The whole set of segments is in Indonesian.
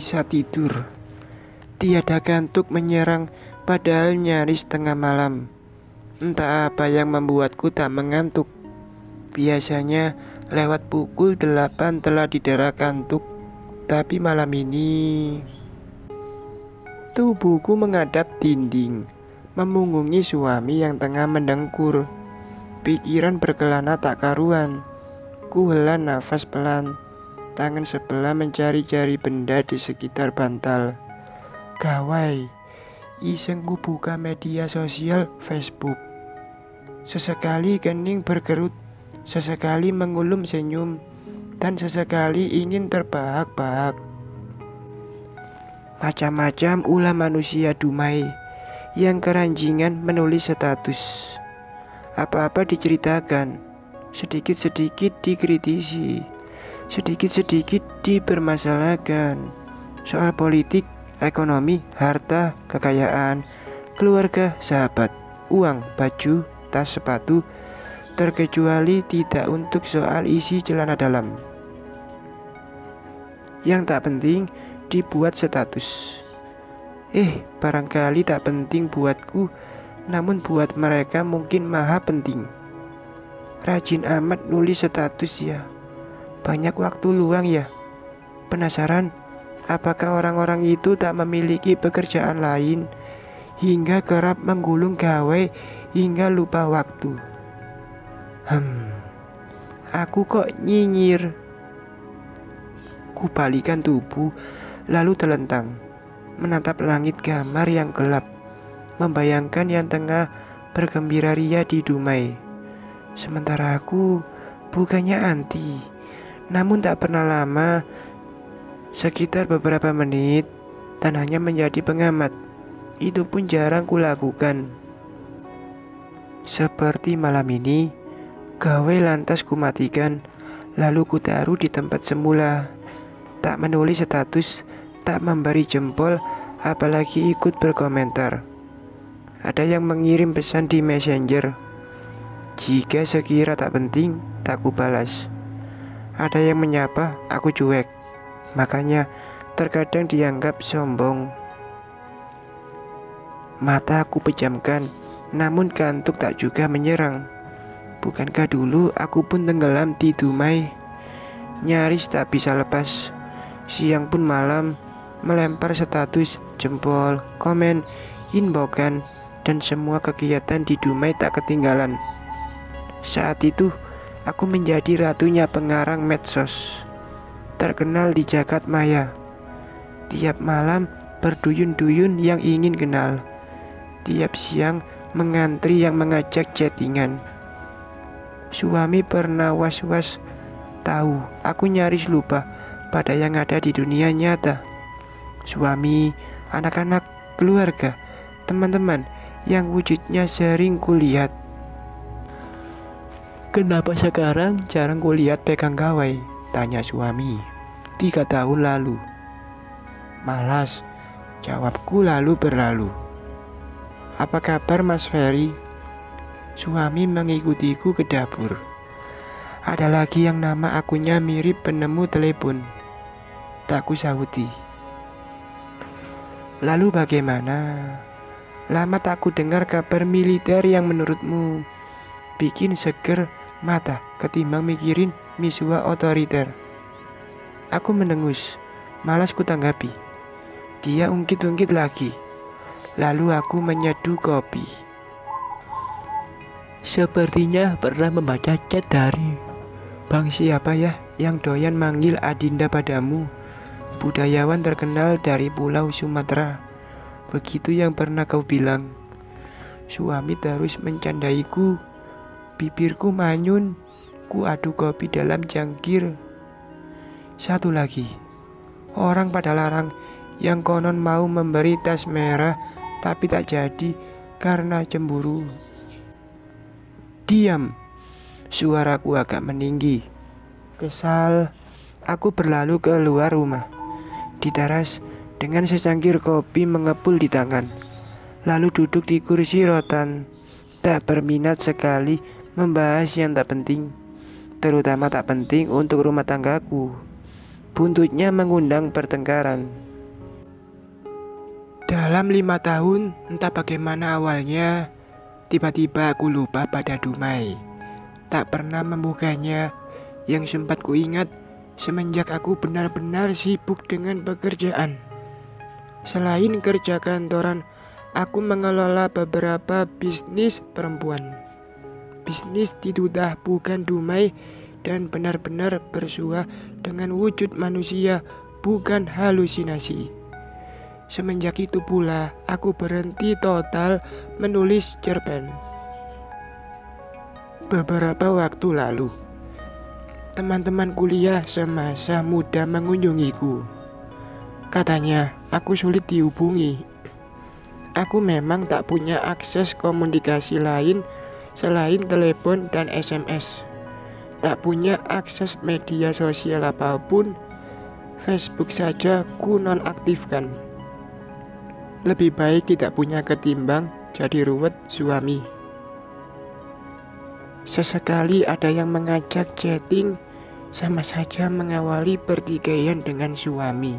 bisa tidur. Tiada kantuk menyerang padahal nyaris tengah malam. Entah apa yang membuatku tak mengantuk. Biasanya lewat pukul 8 telah didera kantuk. Tapi malam ini tubuhku menghadap dinding, memungungi suami yang tengah mendengkur. Pikiran berkelana tak karuan. Ku hela nafas pelan. Tangan sebelah mencari-cari benda di sekitar bantal. Gawai, iseng ku buka media sosial Facebook. Sesekali kening berkerut, sesekali mengulum senyum, dan sesekali ingin terbahak-bahak. Macam-macam ulah manusia dumai yang keranjingan menulis status. Apa-apa diceritakan, sedikit-sedikit dikritisi, sedikit-sedikit dipermasalahkan. Soal politik, ekonomi, harta, kekayaan, keluarga, sahabat, uang, baju, tas, sepatu, terkecuali tidak untuk soal isi celana dalam. Yang tak penting dibuat status. Barangkali tak penting buatku, namun buat mereka mungkin maha penting. Rajin amat nulis status ya. Banyak waktu luang ya. Penasaran, apakah orang-orang itu tak memiliki pekerjaan lain hingga kerap menggulung gawai hingga lupa waktu? Aku kok nyinyir. Kubalikan tubuh lalu telentang, menatap langit gamar yang gelap, membayangkan yang tengah bergembira ria di Dumai. Sementara aku bukannya anti, namun tak pernah lama, sekitar beberapa menit, dan hanya menjadi pengamat. Itu pun jarang kulakukan. Seperti malam ini, gawai lantas kumatikan, lalu kutaruh di tempat semula. Tak menulis status, tak memberi jempol, apalagi ikut berkomentar. Ada yang mengirim pesan di Messenger. Jika sekira tak penting, tak kubalas. Ada yang menyapa, aku cuek. Makanya terkadang dianggap sombong. Mata aku pejamkan, namun kantuk tak juga menyerang. Bukankah dulu aku pun tenggelam di Dumai? Nyaris tak bisa lepas. Siang pun malam, melempar status, jempol, komen, inbokan, dan semua kegiatan di Dumai tak ketinggalan. Saat itu, aku menjadi ratunya pengarang medsos, terkenal di jagat maya. Tiap malam berduyun-duyun yang ingin kenal. Tiap siang mengantri yang mengajak chattingan. Suami pernah was-was tahu aku nyaris lupa pada yang ada di dunia nyata. Suami, anak-anak, keluarga, teman-teman yang wujudnya sering kulihat. Kenapa sekarang jarang kulihat pegang gawai? Tanya suami. 3 tahun lalu. Malas, jawabku lalu berlalu. Apa kabar Mas Ferry? Suami mengikutiku ke dapur. Ada lagi yang nama akunnya mirip penemu telepon. Tak kusahuti. Lalu bagaimana? Lama tak ku dengar kabar militer yang menurutmu bikin seger mata ketimbang mikirin misua otoriter. Aku mendengus, malas ku tanggapi. Dia ungkit-ungkit lagi. Lalu aku menyeduh kopi. Sepertinya pernah membaca chat dari Bang siapa ya yang doyan manggil Adinda padamu? Budayawan terkenal dari Pulau Sumatera. Begitu yang pernah kau bilang. Suami terus mencandaiku. Bibirku manyun. Ku adu kopi dalam cangkir. Satu lagi. Orang pada larang yang konon mau memberi tas merah tapi tak jadi karena cemburu. Diam. Suaraku agak meninggi. Kesal, aku berlalu keluar rumah. Di teras, dengan secangkir kopi mengepul di tangan. Lalu duduk di kursi rotan. Tak berminat sekali membahas yang tak penting. Terutama tak penting untuk rumah tanggaku. Buntutnya mengundang pertengkaran. Dalam 5 tahun, entah bagaimana awalnya, tiba-tiba aku lupa pada Dumai. Tak pernah membukanya. Yang sempat kuingat semenjak aku benar-benar sibuk dengan pekerjaan. Selain kerja kantoran, aku mengelola beberapa bisnis perempuan. Bisnis didudah bukan Dumai dan benar-benar bersua dengan wujud manusia, bukan halusinasi. Semenjak itu pula, aku berhenti total menulis cerpen. Beberapa waktu lalu, teman-teman kuliah semasa muda mengunjungiku. Katanya, aku sulit dihubungi. Aku memang tak punya akses komunikasi lain selain telepon dan SMS. Tak punya akses media sosial apapun. Facebook saja ku nonaktifkan. Lebih baik tidak punya ketimbang jadi ruwet suami. Sesekali ada yang mengajak chatting, sama saja mengawali pertikaian dengan suami.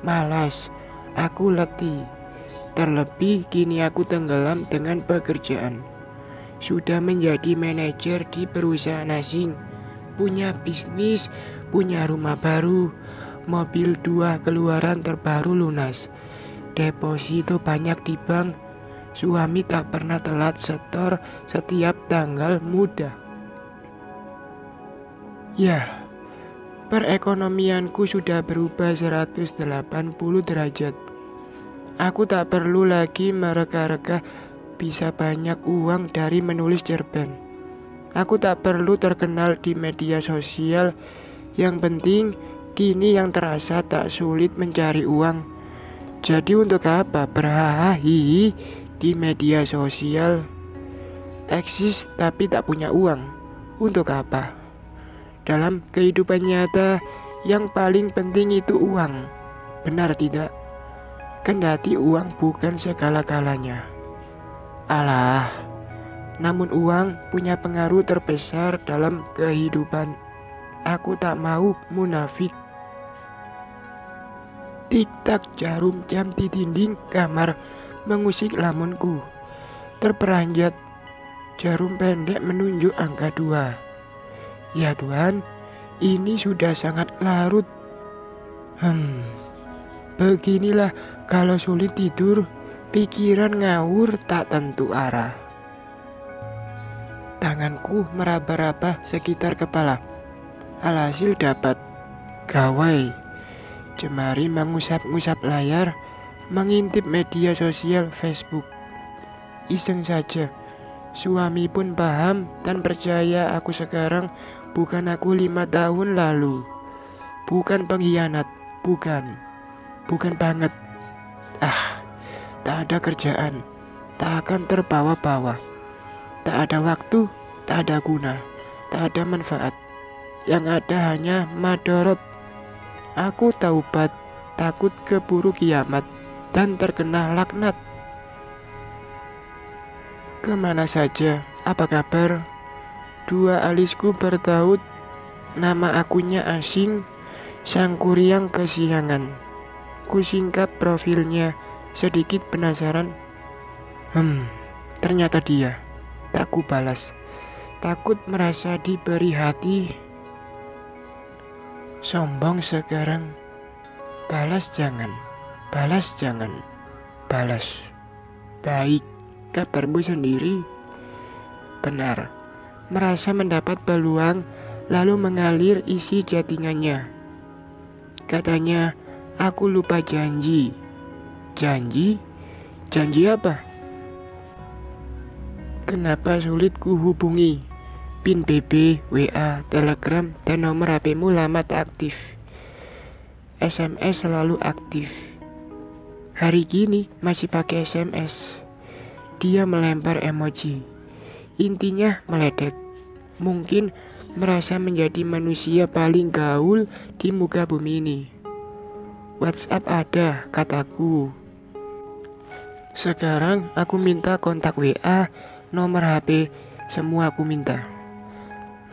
Malas, aku letih. Terlebih kini aku tenggelam dengan pekerjaan. Sudah menjadi manajer di perusahaan asing, punya bisnis, punya rumah baru, mobil 2 keluaran terbaru lunas. Deposito banyak di bank. Suami tak pernah telat setor setiap tanggal muda. Ya, perekonomianku sudah berubah 180 derajat. Aku tak perlu lagi mereka-reka bisa banyak uang dari menulis cerpen. Aku tak perlu terkenal di media sosial. Yang penting kini yang terasa tak sulit mencari uang. Jadi untuk apa berhahi di media sosial? Eksis tapi tak punya uang. Untuk apa? Dalam kehidupan nyata, yang paling penting itu uang. Benar tidak? Kendati uang bukan segala-galanya. Alah, namun uang punya pengaruh terbesar dalam kehidupan. Aku tak mau munafik. Tik-tak jarum jam di dinding kamar mengusik lamunku. Terperanjat, jarum pendek menunjuk angka 2. Ya Tuhan, ini sudah sangat larut. Beginilah kalau sulit tidur, pikiran ngawur tak tentu arah. Tanganku meraba-raba sekitar kepala. Alhasil dapat gawai. Jemari mengusap-ngusap layar, mengintip media sosial Facebook. Iseng saja. Suami pun paham dan percaya aku sekarang bukan aku 5 tahun lalu. Bukan pengkhianat, bukan banget. Tak ada kerjaan, tak akan terbawa-bawa. Tak ada waktu, tak ada guna, tak ada manfaat. Yang ada hanya madorot. Aku taubat, takut keburu kiamat dan terkena laknat. Kemana saja, apa kabar? 2 alisku bertaut, nama akunnya asing, sangkuriang kesiangan. Kusingkap profilnya, sedikit penasaran. Ternyata dia. Tak ku balas. Takut merasa diberi hati. Sombong sekarang. Balas jangan. Balas. Baik, kabarmu sendiri. Benar. Merasa mendapat peluang, lalu mengalir isi chattingannya. Katanya, aku lupa janji. Janji? Janji apa? Kenapa sulit ku hubungi? PIN BB, WA, Telegram, dan nomor HPmu lama tak aktif. SMS selalu aktif. Hari gini masih pakai SMS. Dia melempar emoji. Intinya meledek. Mungkin merasa menjadi manusia paling gaul di muka bumi ini. WhatsApp ada, kataku. Sekarang aku minta kontak WA, nomor HP, semua aku minta.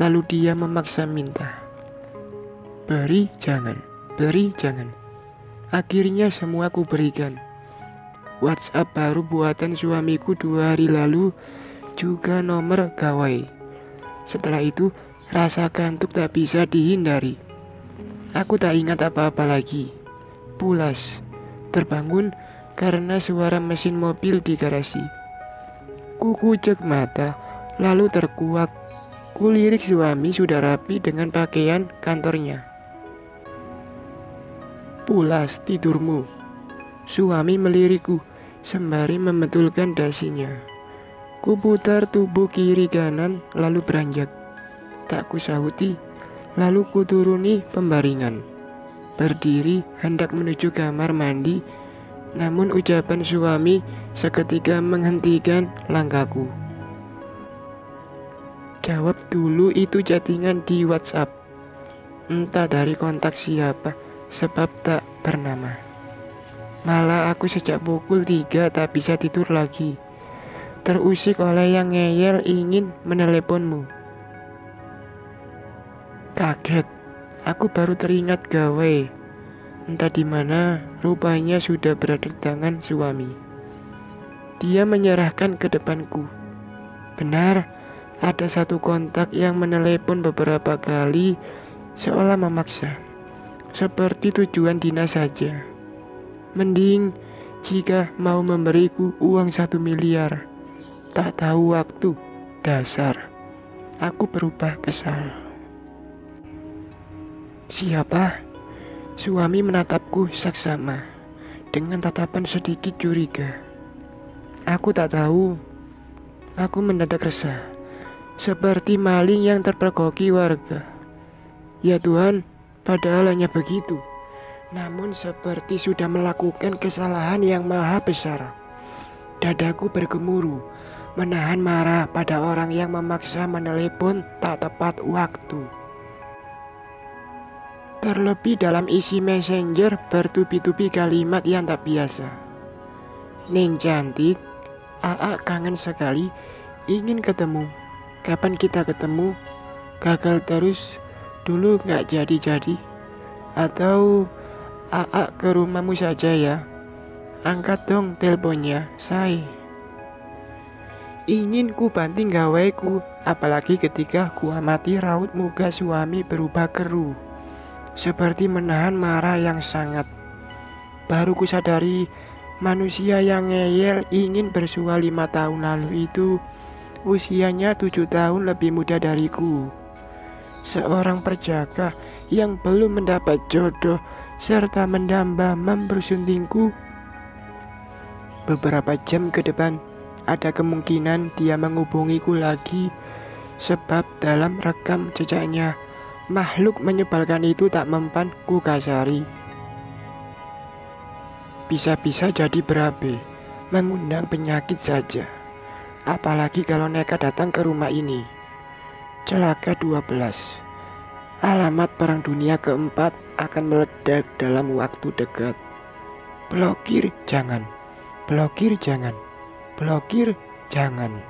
Lalu dia memaksa minta. Beri jangan. Akhirnya semua aku berikan. WhatsApp baru buatan suamiku 2 hari lalu, juga nomor gawai. Setelah itu, rasa kantuk tak bisa dihindari. Aku tak ingat apa-apa lagi. Pulas, terbangun karena suara mesin mobil di garasi. Kukucek mata, lalu terkuak. Kulirik suami sudah rapi dengan pakaian kantornya. Pulas tidurmu. Suami melirikku sembari membetulkan dasinya. Kuputar tubuh kiri kanan lalu beranjak. Tak kusahuti, lalu kuturuni pembaringan. Berdiri hendak menuju kamar mandi, namun ucapan suami seketika menghentikan langkahku. Jawab dulu itu chattingan di WhatsApp. Entah dari kontak siapa, sebab tak bernama. Malah aku sejak pukul 3 tak bisa tidur lagi. Terusik oleh yang ngeyel ingin meneleponmu. Kaget, aku baru teringat gawe. Entah di mana, rupanya sudah berada di tangan suami. Dia menyerahkan ke depanku. Benar, ada satu kontak yang menelepon beberapa kali, seolah memaksa. Seperti tujuan dinas saja. Mending jika mau memberiku uang 1 miliar. Tak tahu waktu, dasar. Aku berubah kesal. Siapa? Suami menatapku saksama dengan tatapan sedikit curiga. Aku tak tahu. Aku mendadak resah, seperti maling yang terpergoki warga. Ya Tuhan, padahal hanya begitu. Namun seperti sudah melakukan kesalahan yang maha besar. Dadaku bergemuruh, menahan marah pada orang yang memaksa menelepon tak tepat waktu. Terlebih dalam isi messenger bertubi-tubi kalimat yang tak biasa. Neng cantik, Aa kangen sekali, ingin ketemu. Kapan kita ketemu? Gagal terus, dulu gak jadi-jadi. Atau Aa ke rumahmu saja ya. Angkat dong teleponnya, say. Ingin ku banting gaweku, apalagi ketika ku amati raut muka suami berubah keruh, seperti menahan marah yang sangat. Baru ku sadari, manusia yang ngeyel ingin bersua 5 tahun lalu itu usianya 7 tahun lebih muda dariku. Seorang perjaka yang belum mendapat jodoh serta mendamba mempersuntingku. Beberapa jam ke depan, ada kemungkinan dia menghubungiku lagi, sebab dalam rekam jejaknya, makhluk menyebalkan itu tak mempan ku kasari. Bisa-bisa jadi berabe, mengundang penyakit saja. Apalagi kalau nekat datang ke rumah ini. Celaka 12. Alamat perang dunia keempat akan meledak dalam waktu dekat. Blokir jangan, blokir jangan, blokir jangan.